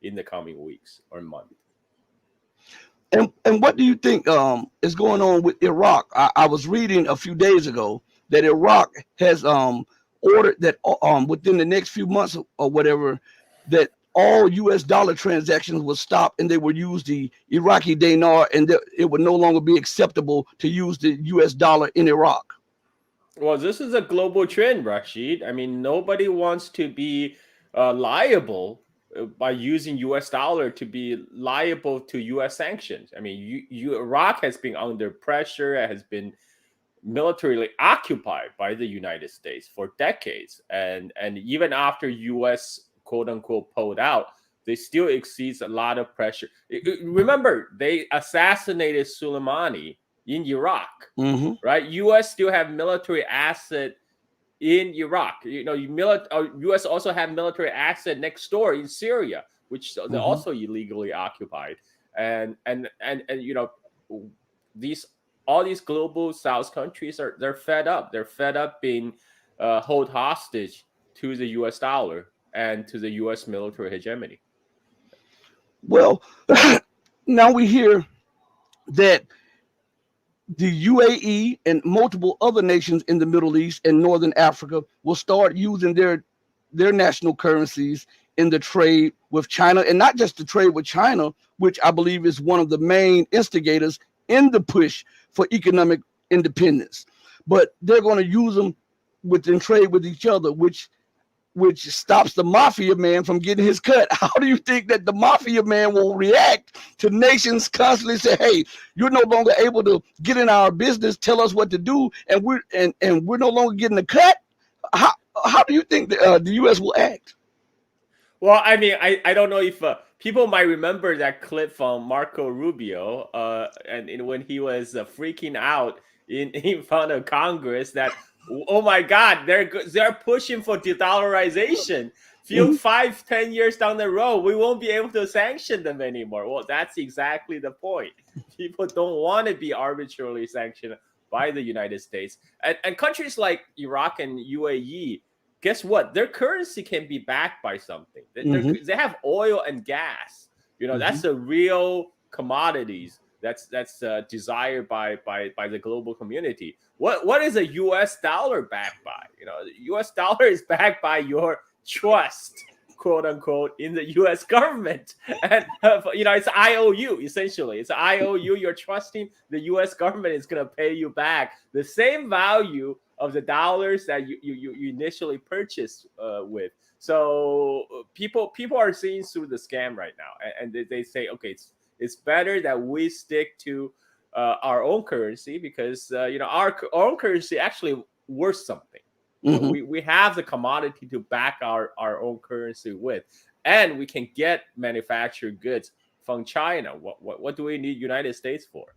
in the coming weeks or month. And what do you think is going on with Iraq? I was reading a few days ago that Iraq has ordered that within the next few months or whatever, that all U.S. dollar transactions will stop and they will use the Iraqi dinar, and that it would no longer be acceptable to use the U.S. dollar in Iraq. Well, this is a global trend, Rashid. I mean, nobody wants to be liable by using U.S. dollar to be liable to U.S. sanctions. I mean, Iraq has been under pressure, has been militarily occupied by the United States for decades, and even after U.S. quote unquote pulled out, they still exceeds a lot of pressure. Remember, they assassinated Soleimani in Iraq, Mm-hmm. right? U.S. still have military asset in Iraq. U.S. also have military asset next door in Syria, which they're Mm-hmm. also illegally occupied. And these all these global South countries they're fed up. They're fed up being held hostage to the U.S. dollar and to the U.S. military hegemony. Well, now we hear that the UAE and multiple other nations in the Middle East and Northern Africa will start using their national currencies in the trade with China, and not just the trade with China, which I believe is one of the main instigators in the push for economic independence. But they're going to use them within trade with each other, which stops the mafia man from getting his cut. How do you think that the mafia man will react to nations constantly say, "Hey, you're no longer able to get in our business, tell us what to do, and we're no longer getting a cut"? How do you think the U.S. will act? Well, I mean, I don't know if people might remember that clip from Marco Rubio, and when he was freaking out in front of Congress that, oh my God, they're pushing for de-dollarization. Few Mm-hmm. 5-10 years down the road, we won't be able to sanction them anymore. Well, that's exactly the point. People don't want to be arbitrarily sanctioned by the United States, and countries like Iraq and UAE, guess what? Their currency can be backed by something. Mm-hmm. They have oil and gas. Mm-hmm. That's the real commodities that's desired by the global community. What is a U.S. dollar backed by? The U.S. dollar is backed by your trust, quote unquote, in the U.S. government, and it's IOU essentially. It's IOU. You're trusting the U.S. government is going to pay you back the same value of the dollars that you initially purchased with. So people are seeing through the scam right now, and they say, okay, it's better that we stick to our own currency because our own currency actually worth something. Mm-hmm. We have the commodity to back our own currency with, and we can get manufactured goods from China. What do we need United States for?